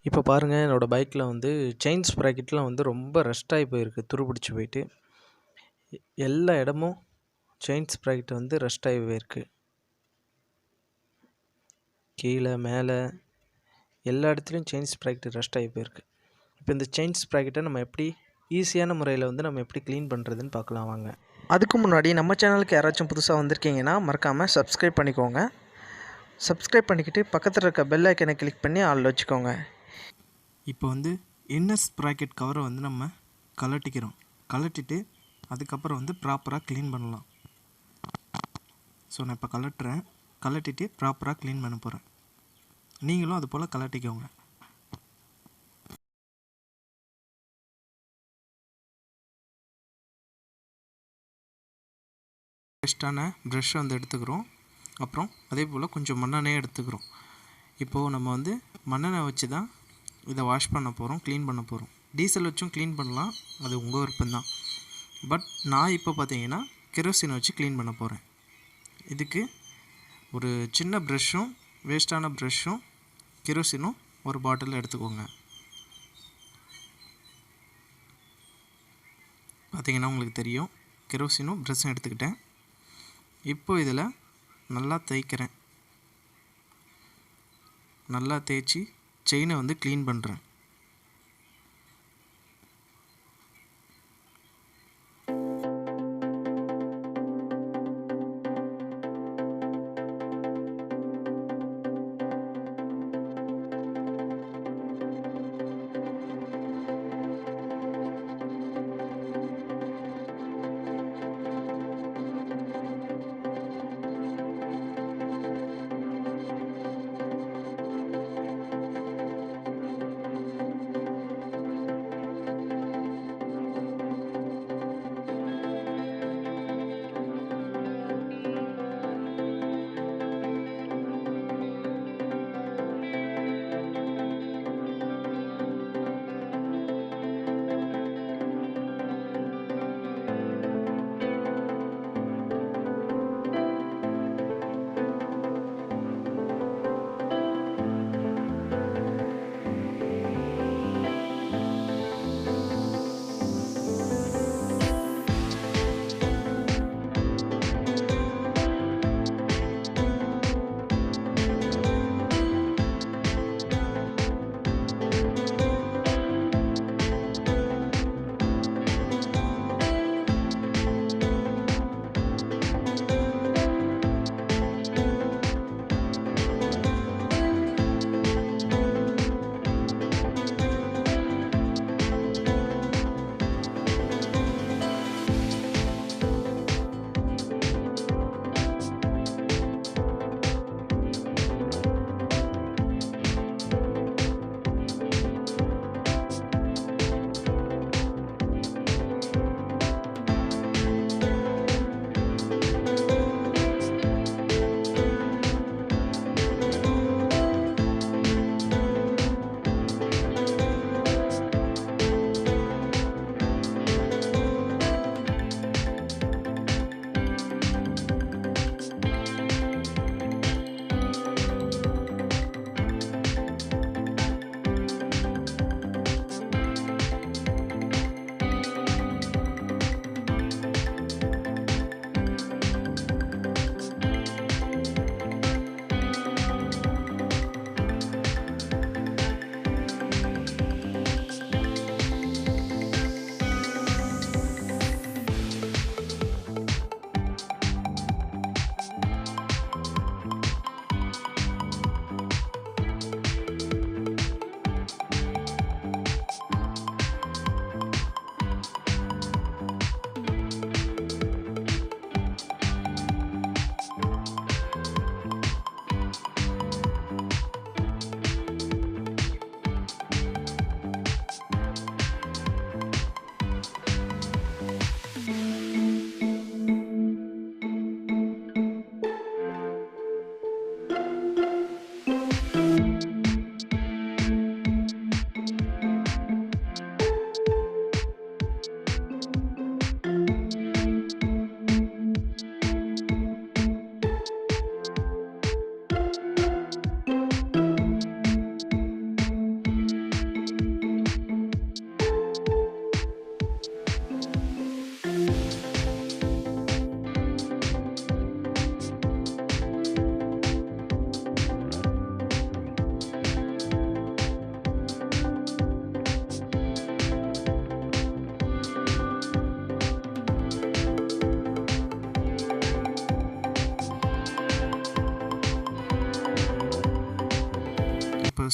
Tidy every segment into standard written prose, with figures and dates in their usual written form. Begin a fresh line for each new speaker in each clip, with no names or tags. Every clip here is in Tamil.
இப்போ பாருங்கள், என்னோடய பைக்கில் வந்து செயின் ஸ்ப்ராக்கெட்லாம் வந்து ரொம்ப ரஸ்ட் ஆகி போயிருக்கு, துருப்பிடிச்சு போயிட்டு. எல்லா இடமும் செயின் ஸ்ப்ராக்கெட் வந்து ரஸ்ட் ஆகி போயிருக்கு. கீழே மேலே எல்லா இடத்துலையும் செயின் ஸ்ப்ராக்கெட் ரஸ்ட் ஆகி போயிருக்கு. இப்போ இந்த செயின் ஸ்ப்ராக்கெட்டை நம்ம எப்படி ஈஸியான முறையில் வந்து நம்ம எப்படி க்ளீன் பண்ணுறதுன்னு பார்க்கலாம் வாங்க. அதுக்கு முன்னாடி நம்ம சேனலுக்கு யாராச்சும் புதுசாக வந்திருக்கீங்கன்னா மறக்காமல் சப்ஸ்கிரைப் பண்ணிக்கோங்க. சப்ஸ்கிரைப் பண்ணிக்கிட்டு பக்கத்தில் இருக்க பெல் ஐக்கனை கிளிக் பண்ணி ஆல் வச்சுக்கோங்க. இப்போ வந்து இன்னர் ஸ்ப்ராக்கெட் கவரை வந்து நம்ம கழட்டிக்கிறோம். கழட்டிட்டு அதுக்கப்புறம் வந்து ப்ராப்பராக க்ளீன் பண்ணலாம். ஸோ நான் இப்போ கழட்டுறேன். கழட்டிட்டு ப்ராப்பராக க்ளீன் பண்ண போகிறேன். நீங்களும் அது போல் கழட்டிக்கோங்க. பெஸ்ட்டான ப்ரஷ்ஷை வந்து எடுத்துக்கிறோம். அப்புறம் அதே போல் கொஞ்சம் மண்ணெண்ணெயை எடுத்துக்கிறோம். இப்போது நம்ம வந்து மண்ணெண்ணெய் வச்சு தான் இதை வாஷ் பண்ண போகிறோம், க்ளீன் பண்ண போகிறோம். டீசல் வச்சும் க்ளீன் பண்ணலாம், அது உங்கள் விருப்பம்தான். பட் நான் இப்போ பார்த்தீங்கன்னா கெரோசினை வச்சு க்ளீன் பண்ண போகிறேன். இதுக்கு ஒரு சின்ன ப்ரஷ்ஷும் வேஸ்ட்டான ப்ரஷ்ஷும் கெரோசினும் ஒரு பாட்டில் எடுத்துக்கோங்க. பார்த்திங்கன்னா உங்களுக்கு தெரியும், கெரோசினும் ப்ரஷ்ஷும் எடுத்துக்கிட்டேன். இப்போ இதில் நல்லா தேய்க்கிறேன். நல்லா தேய்ச்சி செயினை வந்து க்ளீன் பண்ணுறேன்.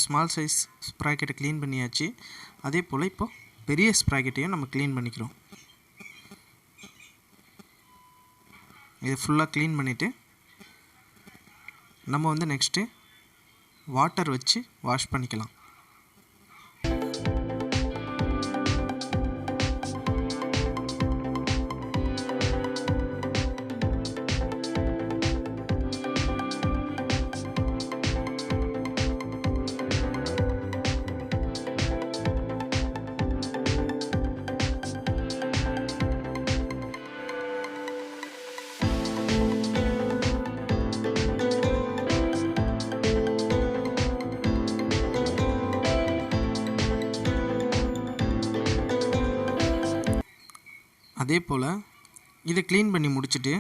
ஸ்மால் சைஸ் ஸ்ப்ராக்கெட்டை க்ளீன் பண்ணியாச்சு. அதே போல் இப்போ பெரிய ஸ்ப்ராக்கெட்டையும் நம்ம க்ளீன் பண்ணிக்கிறோம். இது ஃபுல்லாக க்ளீன் பண்ணிவிட்டு நம்ம வந்து நெக்ஸ்ட்டு வாட்டர் வச்சு வாஷ் பண்ணிக்கலாம். அதே போல் இதை க்ளீன் பண்ணி முடிச்சுட்டு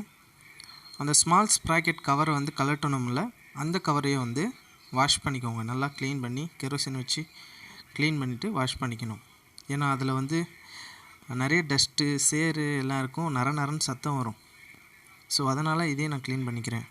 அந்த ஸ்மால் ஸ்ப்ராக்கெட் கவரை வந்து கலட்டணும்ல, அந்த கவரையும் வந்து வாஷ் பண்ணிக்கோங்க. நல்லா க்ளீன் பண்ணி கெரோசின் வச்சு க்ளீன் பண்ணிவிட்டு வாஷ் பண்ணிக்கணும். ஏன்னா அதில் வந்து நிறைய டஸ்ட்டு சேறு எல்லாம் இருக்கும், நரன்னு சத்தம் வரும். ஸோ அதனால் இதையும் நான் க்ளீன் பண்ணிக்கிறேன்.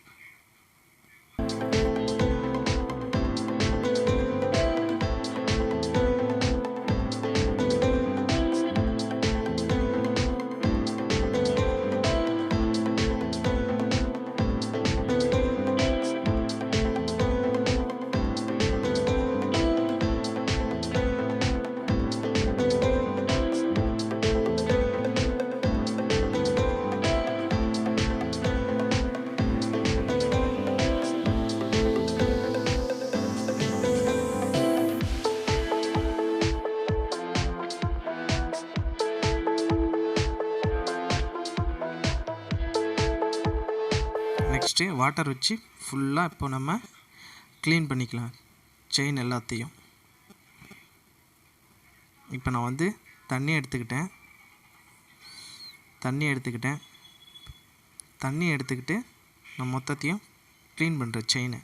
நெக்ஸ்ட்டு வாட்டர் வச்சு ஃபுல்லாக இப்போ நம்ம க்ளீன் பண்ணிக்கலாம் செயின் எல்லாத்தையும். இப்போ நான் வந்து தண்ணி எடுத்துக்கிட்டு நான் மொத்தத்தையும் க்ளீன் பண்ணுறேன் செயினை.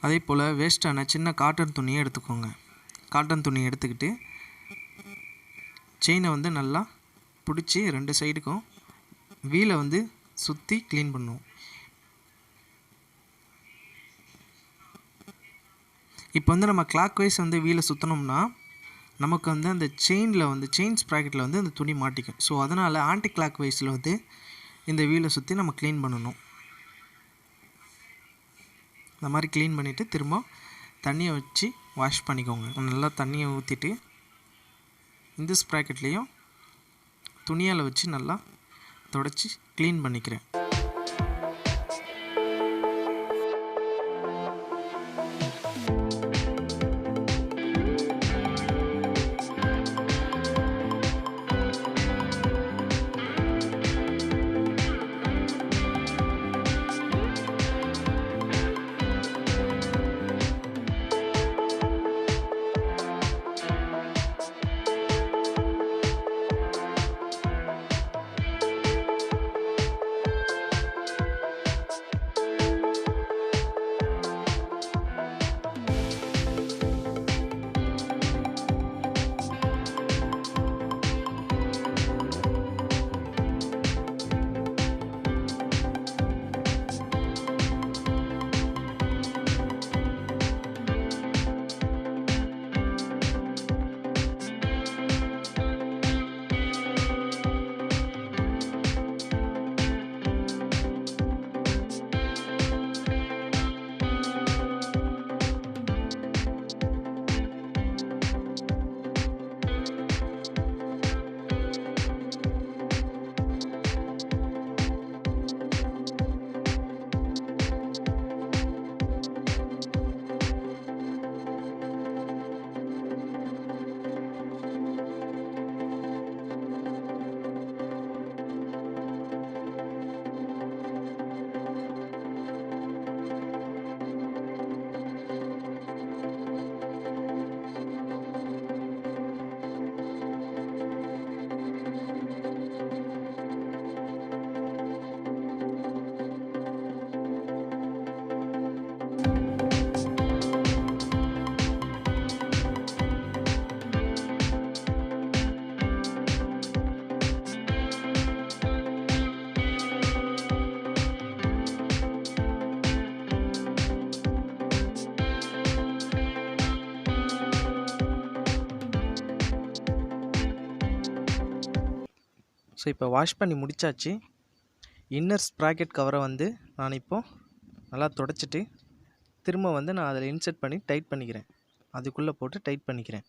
அதே போல் வேஸ்ட்டான சின்ன காட்டன் துணியை எடுத்துக்கோங்க. காட்டன் துணியை எடுத்துக்கிட்டு செயினை வந்து நல்லா பிடிச்சி 2 சைடுக்கும் வீலை வந்து சுற்றி க்ளீன் பண்ணுவோம். இப்போ வந்து நம்ம கிளாக் வைஸ் வந்து வீலை சுற்றினோம்னா நமக்கு வந்து அந்த செயினில் வந்து செயின் ஸ்ப்ராக்கெட்டில் வந்து அந்த துணி மாட்டிக்கும். ஸோ அதனால் ஆன்டி கிளாக் வைஸில் வந்து இந்த வீலை சுற்றி நம்ம க்ளீன் பண்ணணும். இந்த மாதிரி க்ளீன் பண்ணிவிட்டு திரும்ப தண்ணியை வச்சு வாஷ் பண்ணிக்கோங்க. நல்லா தண்ணியை ஊற்றிட்டு இந்த ஸ்ப்ராக்கெட்லேயும் துணியால் வச்சு நல்லா தொடச்சி க்ளீன் பண்ணிக்கிறேன். ஸோ இப்போ வாஷ் பண்ணி முடித்தாச்சு. இன்னர் ஸ்ப்ராக்கெட் கவரை வந்து நான் இப்போது நல்லா தொடச்சிட்டு திரும்ப வந்து நான் அதில் இன்செர்ட் பண்ணி டைட் பண்ணிக்கிறேன். அதுக்குள்ளே போட்டு டைட் பண்ணிக்கிறேன்.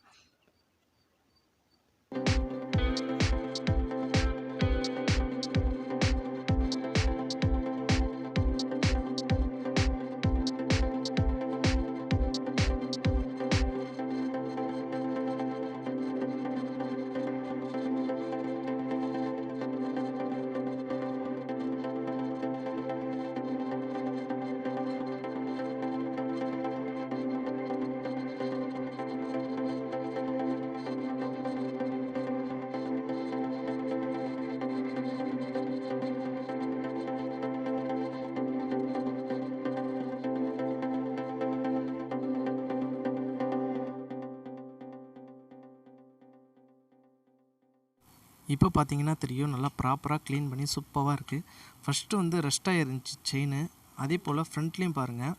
இப்போ பார்த்தீங்கன்னா தெரியும், நல்லா ப்ராப்பராக க்ளீன் பண்ணி சூப்பராக இருக்குது. ஃபஸ்ட்டு வந்து ரெஸ்ட்டாக இருந்துச்சு செயின், அதே போல் ஃப்ரண்ட்லேயும் பாருங்கள்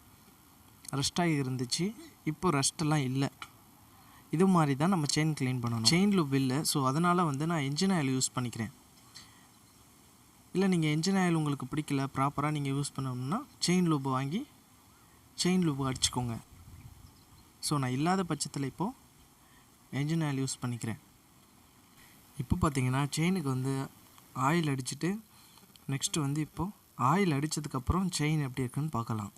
ரெஸ்ட்டாகி இருந்துச்சு. இப்போ ரெஸ்ட்டெல்லாம் இல்லை. இது மாதிரி தான் நம்ம செயின் க்ளீன் பண்ணணும். செயின் லூப் இல்லை, ஸோ அதனால் வந்து நான் இன்ஜின் ஆயில் யூஸ் பண்ணிக்கிறேன். இல்லை நீங்கள் இன்ஜின் ஆயில் உங்களுக்கு பிடிக்கல, ப்ராப்பராக நீங்கள் யூஸ் பண்ணணும்னா செயின் லூப் வாங்கி செயின் லூப் அடிச்சுக்கோங்க. ஸோ நான் இல்லாத பட்சத்தில் இப்போது இன்ஜின் ஆயில் யூஸ் பண்ணிக்கிறேன். இப்போ பார்த்தீங்கன்னா செயினுக்கு வந்து ஆயில் அடிச்சுட்டு நெக்ஸ்ட்டு வந்து இப்போது ஆயில் அடித்ததுக்கப்புறம் செயின் எப்படி இருக்குன்னு பார்க்கலாம்.